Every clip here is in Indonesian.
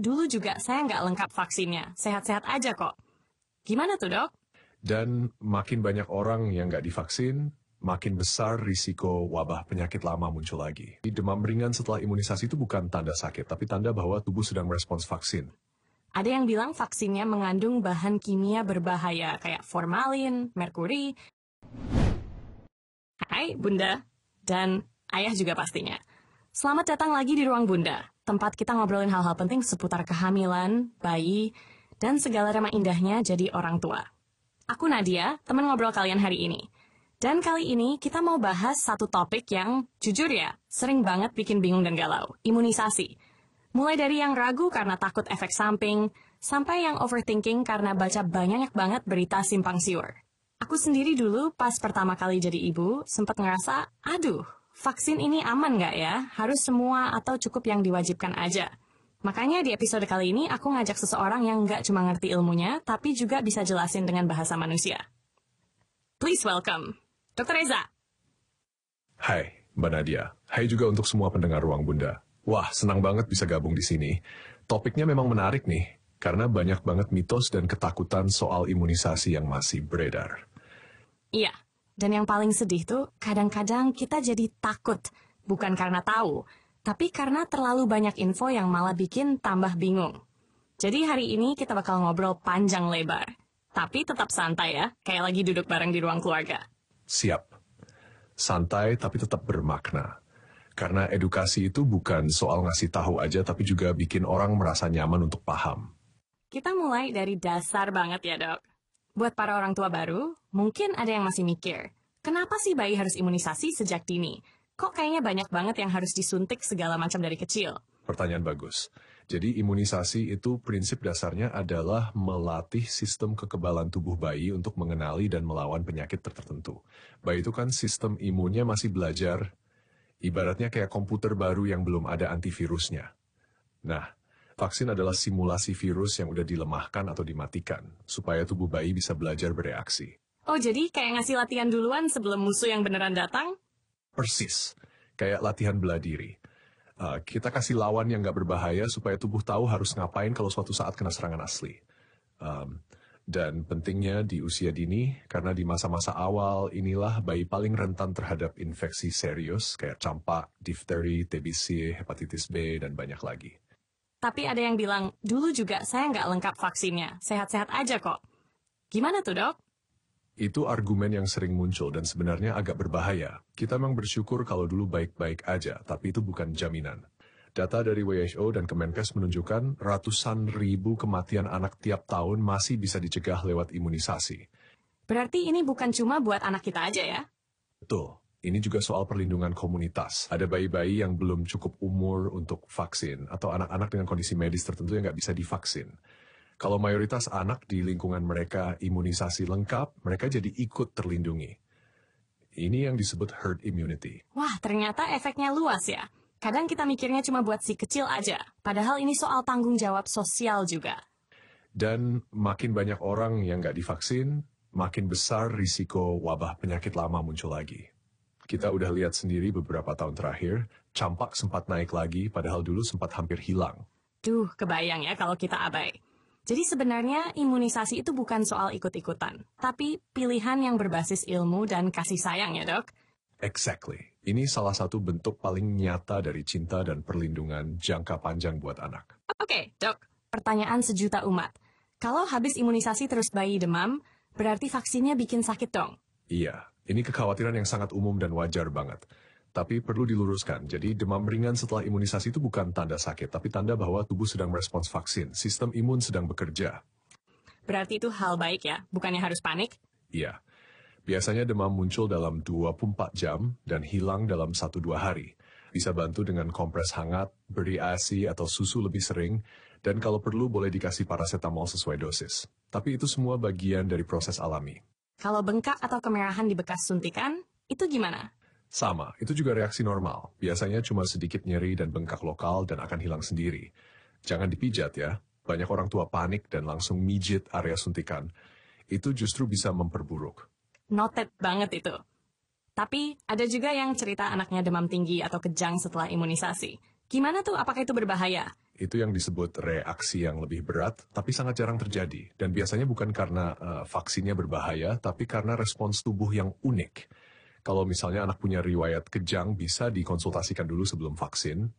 dulu juga saya nggak lengkap vaksinnya, sehat-sehat aja kok. Gimana tuh dok? Dan makin banyak orang yang nggak divaksin, makin besar risiko wabah penyakit lama muncul lagi. Demam ringan setelah imunisasi itu bukan tanda sakit, tapi tanda bahwa tubuh sedang merespons vaksin. Ada yang bilang vaksinnya mengandung bahan kimia berbahaya, kayak formalin, merkuri. Hai Bunda, dan Ayah juga pastinya. Selamat datang lagi di Ruang Bunda, tempat kita ngobrolin hal-hal penting seputar kehamilan, bayi, dan segala remah indahnya jadi orang tua. Aku Nadia, teman ngobrol kalian hari ini. Dan kali ini kita mau bahas satu topik yang, jujur ya, sering banget bikin bingung dan galau, imunisasi. Mulai dari yang ragu karena takut efek samping, sampai yang overthinking karena baca banyak banget berita simpang siur. Aku sendiri dulu pas pertama kali jadi ibu, sempat ngerasa, aduh, vaksin ini aman nggak ya? Harus semua atau cukup yang diwajibkan aja? Makanya di episode kali ini aku ngajak seseorang yang nggak cuma ngerti ilmunya, tapi juga bisa jelasin dengan bahasa manusia. Please welcome, Dr. Reza. Hai, Mbak Nadia. Hai juga untuk semua pendengar Ruang Bunda. Wah, senang banget bisa gabung di sini. Topiknya memang menarik nih, karena banyak banget mitos dan ketakutan soal imunisasi yang masih beredar. Iya, dan yang paling sedih tuh, kadang-kadang kita jadi takut, bukan karena tahu, tapi karena terlalu banyak info yang malah bikin tambah bingung. Jadi hari ini kita bakal ngobrol panjang lebar. Tapi tetap santai ya, kayak lagi duduk bareng di ruang keluarga. Siap. Santai tapi tetap bermakna. Karena edukasi itu bukan soal ngasih tahu aja, tapi juga bikin orang merasa nyaman untuk paham. Kita mulai dari dasar banget ya dok. Buat para orang tua baru, mungkin ada yang masih mikir, kenapa sih bayi harus imunisasi sejak dini? Kok kayaknya banyak banget yang harus disuntik segala macam dari kecil? Pertanyaan bagus. Jadi imunisasi itu prinsip dasarnya adalah melatih sistem kekebalan tubuh bayi untuk mengenali dan melawan penyakit tertentu. Bayi itu kan sistem imunnya masih belajar, ibaratnya kayak komputer baru yang belum ada antivirusnya. Nah, vaksin adalah simulasi virus yang udah dilemahkan atau dimatikan, supaya tubuh bayi bisa belajar bereaksi. Oh jadi kayak ngasih latihan duluan sebelum musuh yang beneran datang? Persis, kayak latihan bela diri. Kita kasih lawan yang nggak berbahaya supaya tubuh tahu harus ngapain kalau suatu saat kena serangan asli. Dan pentingnya di usia dini, karena di masa-masa awal inilah bayi paling rentan terhadap infeksi serius kayak campak, difteri, TBC, hepatitis B, dan banyak lagi. Tapi ada yang bilang, dulu juga saya nggak lengkap vaksinnya, sehat-sehat aja kok. Gimana tuh dok? Itu argumen yang sering muncul dan sebenarnya agak berbahaya. Kita memang bersyukur kalau dulu baik-baik aja, tapi itu bukan jaminan. Data dari WHO dan Kemenkes menunjukkan ratusan ribu kematian anak tiap tahun masih bisa dicegah lewat imunisasi. Berarti ini bukan cuma buat anak kita aja ya? Betul. Ini juga soal perlindungan komunitas. Ada bayi-bayi yang belum cukup umur untuk vaksin, atau anak-anak dengan kondisi medis tertentu yang nggak bisa divaksin. Kalau mayoritas anak di lingkungan mereka imunisasi lengkap, mereka jadi ikut terlindungi. Ini yang disebut herd immunity. Wah, ternyata efeknya luas ya. Kadang kita mikirnya cuma buat si kecil aja, padahal ini soal tanggung jawab sosial juga. Dan makin banyak orang yang nggak divaksin, makin besar risiko wabah penyakit lama muncul lagi. Kita udah lihat sendiri beberapa tahun terakhir, campak sempat naik lagi, padahal dulu sempat hampir hilang. Duh, kebayang ya kalau kita abai. Jadi sebenarnya imunisasi itu bukan soal ikut-ikutan, tapi pilihan yang berbasis ilmu dan kasih sayang ya dok? Exactly. Ini salah satu bentuk paling nyata dari cinta dan perlindungan jangka panjang buat anak. Oke, dok. Pertanyaan sejuta umat. Kalau habis imunisasi terus bayi demam, berarti vaksinnya bikin sakit dong? Iya, ini kekhawatiran yang sangat umum dan wajar banget. Tapi perlu diluruskan, jadi demam ringan setelah imunisasi itu bukan tanda sakit, tapi tanda bahwa tubuh sedang merespons vaksin, sistem imun sedang bekerja. Berarti itu hal baik ya, bukannya harus panik? Iya, biasanya demam muncul dalam 24 jam dan hilang dalam 1-2 hari. Bisa bantu dengan kompres hangat, beri ASI atau susu lebih sering, dan kalau perlu boleh dikasih paracetamol sesuai dosis. Tapi itu semua bagian dari proses alami. Kalau bengkak atau kemerahan di bekas suntikan, itu gimana? Sama, itu juga reaksi normal. Biasanya cuma sedikit nyeri dan bengkak lokal dan akan hilang sendiri. Jangan dipijat ya. Banyak orang tua panik dan langsung mijit area suntikan. Itu justru bisa memperburuk. Noted banget itu. Tapi ada juga yang cerita anaknya demam tinggi atau kejang setelah imunisasi. Gimana tuh, apakah itu berbahaya? Itu yang disebut reaksi yang lebih berat, tapi sangat jarang terjadi. Dan biasanya bukan karena vaksinnya berbahaya, tapi karena respons tubuh yang unik. Kalau misalnya anak punya riwayat kejang, bisa dikonsultasikan dulu sebelum vaksin.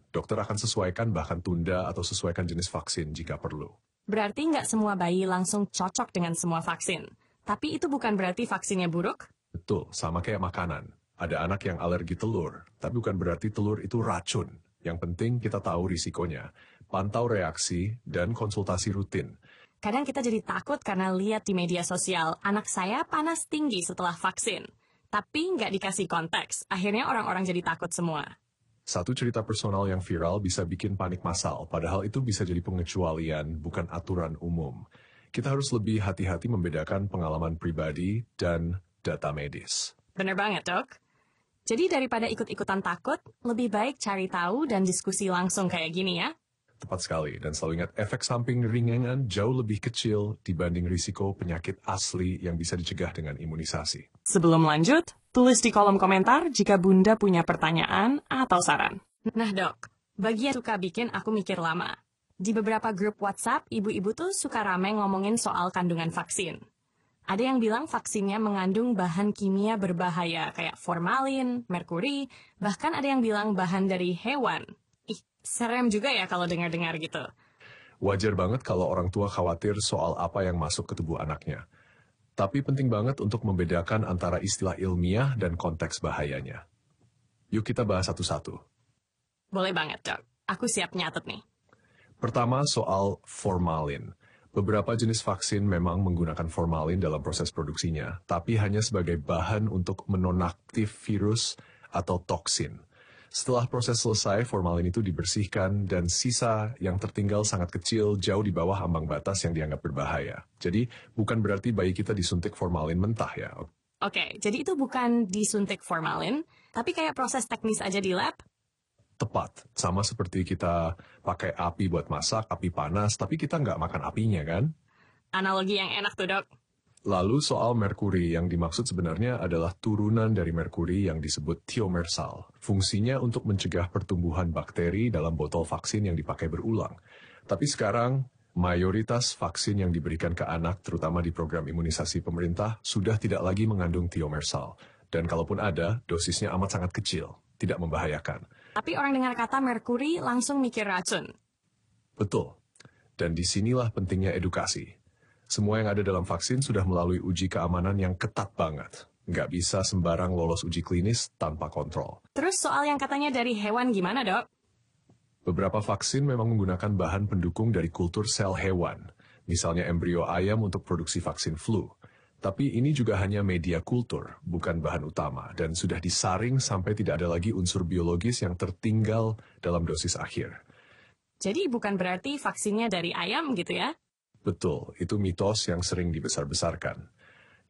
Dokter akan sesuaikan, bahkan tunda atau sesuaikan jenis vaksin jika perlu. Berarti nggak semua bayi langsung cocok dengan semua vaksin. Tapi itu bukan berarti vaksinnya buruk? Betul, sama kayak makanan. Ada anak yang alergi telur, tapi bukan berarti telur itu racun. Yang penting kita tahu risikonya, pantau reaksi, dan konsultasi rutin. Kadang kita jadi takut karena lihat di media sosial, anak saya panas tinggi setelah vaksin. Tapi nggak dikasih konteks, akhirnya orang-orang jadi takut semua. Satu cerita personal yang viral bisa bikin panik massal, padahal itu bisa jadi pengecualian, bukan aturan umum. Kita harus lebih hati-hati membedakan pengalaman pribadi dan data medis. Bener banget, Dok. Jadi daripada ikut-ikutan takut, lebih baik cari tahu dan diskusi langsung kayak gini ya. Tepat sekali, dan selalu ingat efek samping ringan jauh lebih kecil dibanding risiko penyakit asli yang bisa dicegah dengan imunisasi. Sebelum lanjut, tulis di kolom komentar jika Bunda punya pertanyaan atau saran. Nah dok, bagi yang suka bikin aku mikir lama. Di beberapa grup WhatsApp, ibu-ibu tuh suka rame ngomongin soal kandungan vaksin. Ada yang bilang vaksinnya mengandung bahan kimia berbahaya kayak formalin, merkuri, bahkan ada yang bilang bahan dari hewan. Ih, serem juga ya kalau dengar-dengar gitu. Wajar banget kalau orang tua khawatir soal apa yang masuk ke tubuh anaknya. Tapi penting banget untuk membedakan antara istilah ilmiah dan konteks bahayanya. Yuk kita bahas satu-satu. Boleh banget, Dok. Aku siap nyatet nih. Pertama, soal formalin. Beberapa jenis vaksin memang menggunakan formalin dalam proses produksinya, tapi hanya sebagai bahan untuk menonaktif virus atau toksin. Setelah proses selesai, formalin itu dibersihkan dan sisa yang tertinggal sangat kecil, jauh di bawah ambang batas yang dianggap berbahaya. Jadi, bukan berarti bayi kita disuntik formalin mentah ya. Oke, jadi itu bukan disuntik formalin, tapi kayak proses teknis aja di lab? Tepat, sama seperti kita pakai api buat masak, api panas, tapi kita nggak makan apinya kan? Analogi yang enak tuh, Dok. Lalu soal merkuri, yang dimaksud sebenarnya adalah turunan dari merkuri yang disebut thiomersal. Fungsinya untuk mencegah pertumbuhan bakteri dalam botol vaksin yang dipakai berulang. Tapi sekarang, mayoritas vaksin yang diberikan ke anak, terutama di program imunisasi pemerintah, sudah tidak lagi mengandung thiomersal. Dan kalaupun ada, dosisnya amat sangat kecil, tidak membahayakan. Tapi orang dengar kata merkuri langsung mikir racun. Betul. Dan disinilah pentingnya edukasi. Semua yang ada dalam vaksin sudah melalui uji keamanan yang ketat banget. Nggak bisa sembarang lolos uji klinis tanpa kontrol. Terus soal yang katanya dari hewan gimana, Dok? Beberapa vaksin memang menggunakan bahan pendukung dari kultur sel hewan. Misalnya embrio ayam untuk produksi vaksin flu. Tapi ini juga hanya media kultur, bukan bahan utama. Dan sudah disaring sampai tidak ada lagi unsur biologis yang tertinggal dalam dosis akhir. Jadi bukan berarti vaksinnya dari ayam gitu ya? Betul, itu mitos yang sering dibesar-besarkan.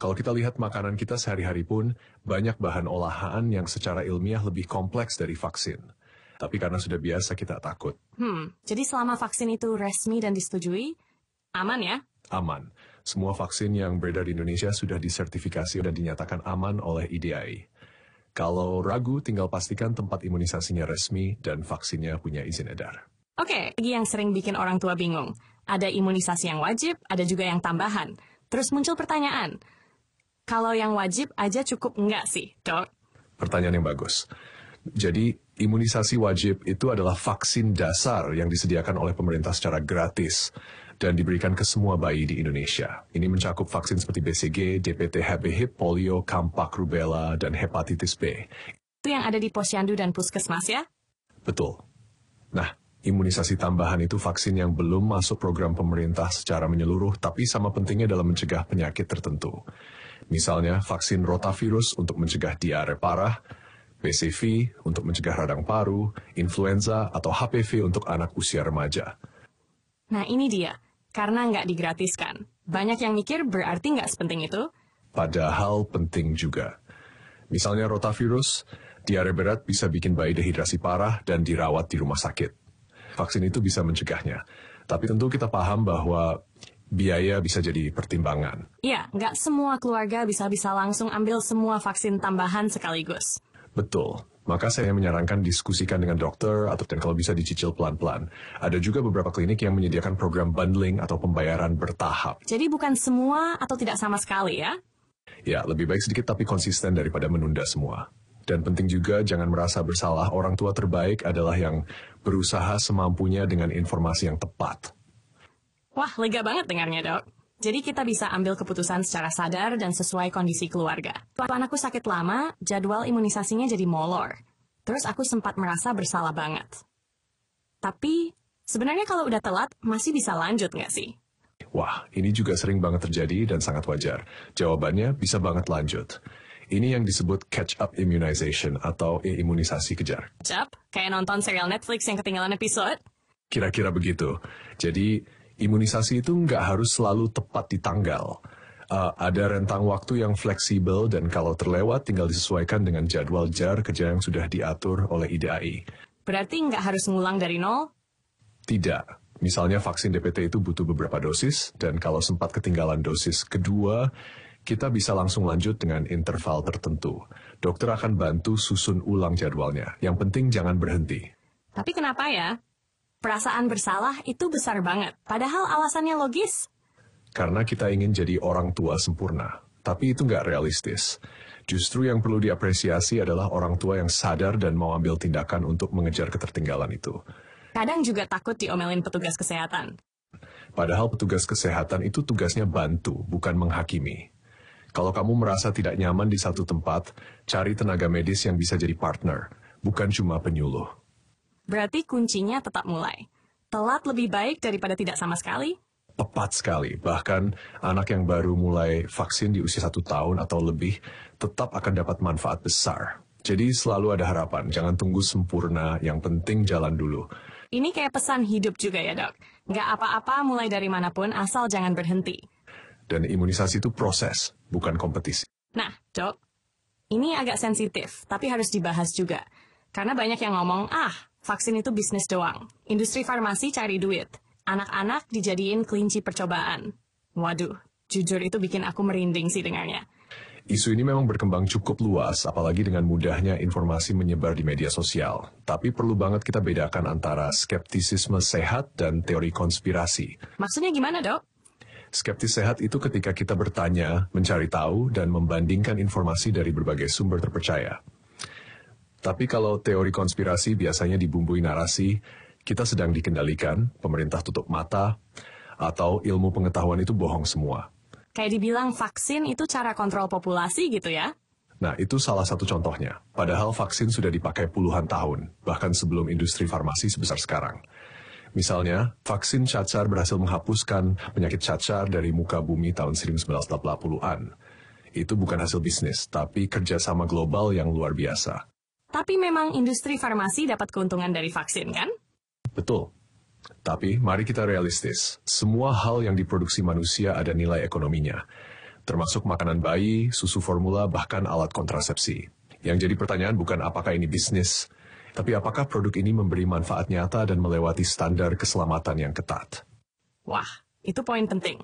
Kalau kita lihat makanan kita sehari-hari pun, banyak bahan olahan yang secara ilmiah lebih kompleks dari vaksin. Tapi karena sudah biasa kita takut. Jadi selama vaksin itu resmi dan disetujui, aman ya? Aman. Semua vaksin yang beredar di Indonesia sudah disertifikasi dan dinyatakan aman oleh IDAI. Kalau ragu, tinggal pastikan tempat imunisasinya resmi dan vaksinnya punya izin edar. Oke, lagi yang sering bikin orang tua bingung. Ada imunisasi yang wajib, ada juga yang tambahan. Terus muncul pertanyaan, kalau yang wajib aja cukup enggak sih, Dok? Pertanyaan yang bagus. Jadi, imunisasi wajib itu adalah vaksin dasar yang disediakan oleh pemerintah secara gratis dan diberikan ke semua bayi di Indonesia. Ini mencakup vaksin seperti BCG, DPT, HB hib, polio, campak, rubella, dan hepatitis B. Itu yang ada di posyandu dan puskesmas ya? Betul. Nah, imunisasi tambahan itu vaksin yang belum masuk program pemerintah secara menyeluruh, tapi sama pentingnya dalam mencegah penyakit tertentu. Misalnya, vaksin rotavirus untuk mencegah diare parah, PCV untuk mencegah radang paru, influenza, atau HPV untuk anak usia remaja. Nah ini dia, karena nggak digratiskan. Banyak yang mikir berarti nggak sepenting itu. Padahal penting juga. Misalnya rotavirus, diare berat bisa bikin bayi dehidrasi parah dan dirawat di rumah sakit. Vaksin itu bisa mencegahnya. Tapi tentu kita paham bahwa biaya bisa jadi pertimbangan. Iya, nggak semua keluarga bisa langsung ambil semua vaksin tambahan sekaligus. Betul. Maka saya menyarankan diskusikan dengan dokter atau dan kalau bisa dicicil pelan-pelan. Ada juga beberapa klinik yang menyediakan program bundling atau pembayaran bertahap. Jadi bukan semua atau tidak sama sekali ya? Ya, lebih baik sedikit tapi konsisten daripada menunda semua. Dan penting juga jangan merasa bersalah, orang tua terbaik adalah yang berusaha semampunya dengan informasi yang tepat. Wah, lega banget dengarnya, Dok. Jadi kita bisa ambil keputusan secara sadar dan sesuai kondisi keluarga. Waktu anakku sakit lama, jadwal imunisasinya jadi molor. Terus aku sempat merasa bersalah banget. Tapi, sebenarnya kalau udah telat, masih bisa lanjut nggak sih? Wah, ini juga sering banget terjadi dan sangat wajar. Jawabannya bisa banget lanjut. Ini yang disebut catch-up immunization atau imunisasi kejar. Cap, kayak nonton serial Netflix yang ketinggalan episode? Kira-kira begitu. Jadi, imunisasi itu nggak harus selalu tepat di tanggal. Ada rentang waktu yang fleksibel dan kalau terlewat tinggal disesuaikan dengan jadwal jar kerja yang sudah diatur oleh IDAI. Berarti nggak harus ngulang dari nol? Tidak. Misalnya vaksin DPT itu butuh beberapa dosis dan kalau sempat ketinggalan dosis kedua, kita bisa langsung lanjut dengan interval tertentu. Dokter akan bantu susun ulang jadwalnya. Yang penting jangan berhenti. Tapi kenapa ya? Perasaan bersalah itu besar banget, padahal alasannya logis. Karena kita ingin jadi orang tua sempurna, tapi itu nggak realistis. Justru yang perlu diapresiasi adalah orang tua yang sadar dan mau ambil tindakan untuk mengejar ketertinggalan itu. Kadang juga takut diomelin petugas kesehatan. Padahal petugas kesehatan itu tugasnya bantu, bukan menghakimi. Kalau kamu merasa tidak nyaman di satu tempat, cari tenaga medis yang bisa jadi partner, bukan cuma penyuluh. Berarti kuncinya tetap mulai. Telat lebih baik daripada tidak sama sekali? Tepat sekali. Bahkan anak yang baru mulai vaksin di usia 1 tahun atau lebih tetap akan dapat manfaat besar. Jadi selalu ada harapan. Jangan tunggu sempurna. Yang penting jalan dulu. Ini kayak pesan hidup juga ya, Dok. Nggak apa-apa mulai dari manapun asal jangan berhenti. Dan imunisasi itu proses, bukan kompetisi. Nah, Dok, ini agak sensitif, tapi harus dibahas juga. Karena banyak yang ngomong, vaksin itu bisnis doang. Industri farmasi cari duit. Anak-anak dijadiin kelinci percobaan. Waduh, jujur itu bikin aku merinding sih dengarnya. Isu ini memang berkembang cukup luas, apalagi dengan mudahnya informasi menyebar di media sosial. Tapi perlu banget kita bedakan antara skeptisisme sehat dan teori konspirasi. Maksudnya gimana, Dok? Skeptis sehat itu ketika kita bertanya, mencari tahu, dan membandingkan informasi dari berbagai sumber terpercaya. Tapi kalau teori konspirasi biasanya dibumbui narasi, kita sedang dikendalikan, pemerintah tutup mata, atau ilmu pengetahuan itu bohong semua. Kayak dibilang vaksin itu cara kontrol populasi gitu ya? Nah, itu salah satu contohnya. Padahal vaksin sudah dipakai puluhan tahun, bahkan sebelum industri farmasi sebesar sekarang. Misalnya, vaksin cacar berhasil menghapuskan penyakit cacar dari muka bumi tahun 1980-an. Itu bukan hasil bisnis, tapi kerjasama global yang luar biasa. Tapi memang industri farmasi dapat keuntungan dari vaksin, kan? Betul. Tapi mari kita realistis. Semua hal yang diproduksi manusia ada nilai ekonominya. Termasuk makanan bayi, susu formula, bahkan alat kontrasepsi. Yang jadi pertanyaan bukan apakah ini bisnis, tapi apakah produk ini memberi manfaat nyata dan melewati standar keselamatan yang ketat. Wah, itu poin penting.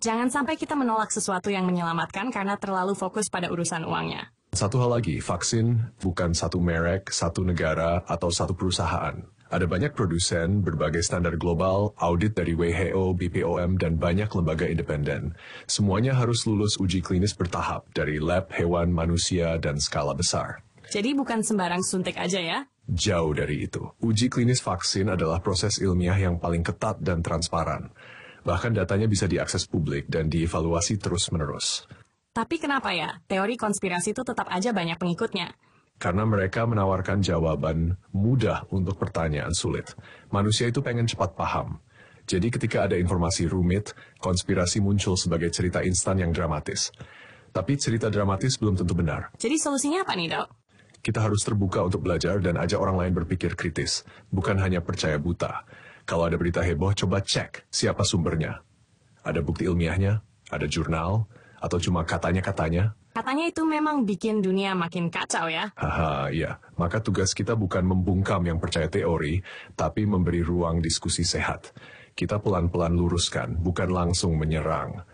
Jangan sampai kita menolak sesuatu yang menyelamatkan karena terlalu fokus pada urusan uangnya. Satu hal lagi, vaksin bukan satu merek, satu negara, atau satu perusahaan. Ada banyak produsen, berbagai standar global, audit dari WHO, BPOM, dan banyak lembaga independen. Semuanya harus lulus uji klinis bertahap dari lab, hewan, manusia, dan skala besar. Jadi bukan sembarang suntik aja ya? Jauh dari itu. Uji klinis vaksin adalah proses ilmiah yang paling ketat dan transparan. Bahkan datanya bisa diakses publik dan dievaluasi terus-menerus. Tapi kenapa ya? Teori konspirasi itu tetap aja banyak pengikutnya. Karena mereka menawarkan jawaban mudah untuk pertanyaan sulit. Manusia itu pengen cepat paham. Jadi ketika ada informasi rumit, konspirasi muncul sebagai cerita instan yang dramatis. Tapi cerita dramatis belum tentu benar. Jadi solusinya apa nih, Dok? Kita harus terbuka untuk belajar dan ajak orang lain berpikir kritis. Bukan hanya percaya buta. Kalau ada berita heboh, coba cek siapa sumbernya. Ada bukti ilmiahnya, ada jurnal, atau cuma katanya-katanya. Katanya itu memang bikin dunia makin kacau ya? Haha, iya. Maka tugas kita bukan membungkam yang percaya teori, tapi memberi ruang diskusi sehat. Kita pelan-pelan luruskan, bukan langsung menyerang.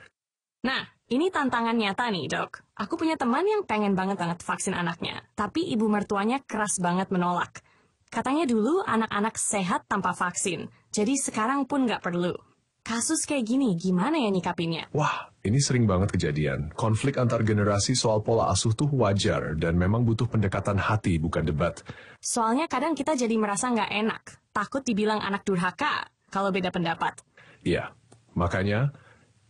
Nah, Ini tantangan nyata nih, Dok. Aku punya teman yang pengen banget vaksin anaknya, tapi ibu mertuanya keras banget menolak. Katanya dulu anak-anak sehat tanpa vaksin, jadi sekarang pun nggak perlu. Kasus kayak gini, gimana ya nyikapinnya? Wah, ini sering banget kejadian. Konflik antar generasi soal pola asuh tuh wajar dan memang butuh pendekatan hati, bukan debat. Soalnya kadang kita jadi merasa nggak enak, takut dibilang anak durhaka kalau beda pendapat. Iya, makanya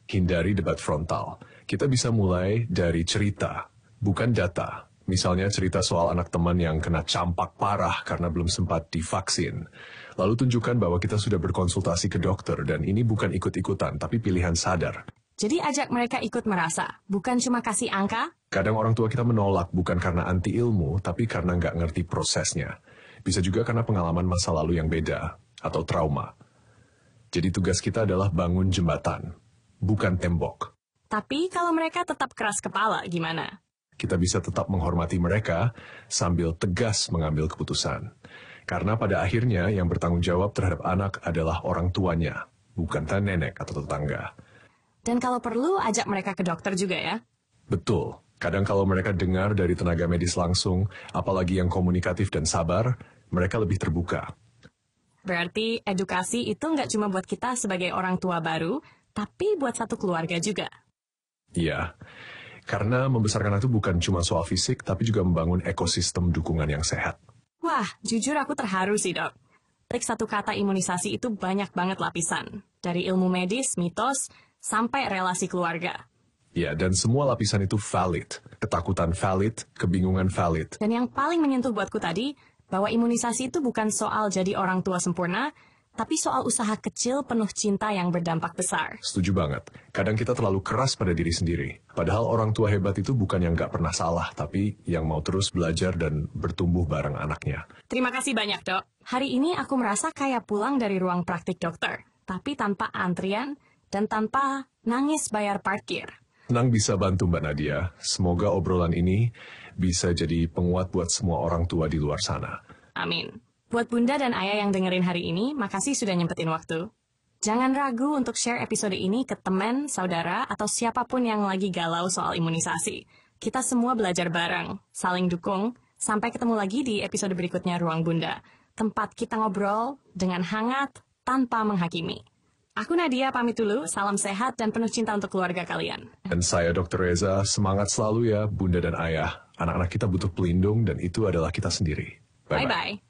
hindari debat frontal. Kita bisa mulai dari cerita, bukan data. Misalnya cerita soal anak teman yang kena campak parah karena belum sempat divaksin. Lalu tunjukkan bahwa kita sudah berkonsultasi ke dokter dan ini bukan ikut-ikutan, tapi pilihan sadar. Jadi ajak mereka ikut merasa, bukan cuma kasih angka. Kadang orang tua kita menolak bukan karena anti ilmu, tapi karena nggak ngerti prosesnya. Bisa juga karena pengalaman masa lalu yang beda, atau trauma. Jadi tugas kita adalah bangun jembatan, bukan tembok. Tapi kalau mereka tetap keras kepala, gimana? Kita bisa tetap menghormati mereka sambil tegas mengambil keputusan. Karena pada akhirnya yang bertanggung jawab terhadap anak adalah orang tuanya, bukan nenek atau tetangga. Dan kalau perlu, ajak mereka ke dokter juga ya? Betul. Kadang kalau mereka dengar dari tenaga medis langsung, apalagi yang komunikatif dan sabar, mereka lebih terbuka. Berarti edukasi itu nggak cuma buat kita sebagai orang tua baru, tapi buat satu keluarga juga. Iya, karena membesarkan anak itu bukan cuma soal fisik, tapi juga membangun ekosistem dukungan yang sehat. Wah, jujur aku terharu sih, Dok. Trik satu kata imunisasi itu banyak banget lapisan. Dari ilmu medis, mitos, sampai relasi keluarga. Ya, dan semua lapisan itu valid. Ketakutan valid, kebingungan valid. Dan yang paling menyentuh buatku tadi, bahwa imunisasi itu bukan soal jadi orang tua sempurna, tapi soal usaha kecil penuh cinta yang berdampak besar. Setuju banget. Kadang kita terlalu keras pada diri sendiri. Padahal orang tua hebat itu bukan yang nggak pernah salah, tapi yang mau terus belajar dan bertumbuh bareng anaknya. Terima kasih banyak, Dok. Hari ini aku merasa kayak pulang dari ruang praktik dokter, tapi tanpa antrian dan tanpa nangis bayar parkir. Senang bisa bantu Mbak Nadia. Semoga obrolan ini bisa jadi penguat buat semua orang tua di luar sana. Amin. Buat Bunda dan Ayah yang dengerin hari ini, makasih sudah nyempetin waktu. Jangan ragu untuk share episode ini ke teman, saudara, atau siapapun yang lagi galau soal imunisasi. Kita semua belajar bareng, saling dukung. Sampai ketemu lagi di episode berikutnya Ruang Bunda. Tempat kita ngobrol dengan hangat tanpa menghakimi. Aku Nadia pamit dulu, salam sehat dan penuh cinta untuk keluarga kalian. Dan saya Dr. Reza, semangat selalu ya Bunda dan Ayah. Anak-anak kita butuh pelindung dan itu adalah kita sendiri. Bye-bye. Bye-bye.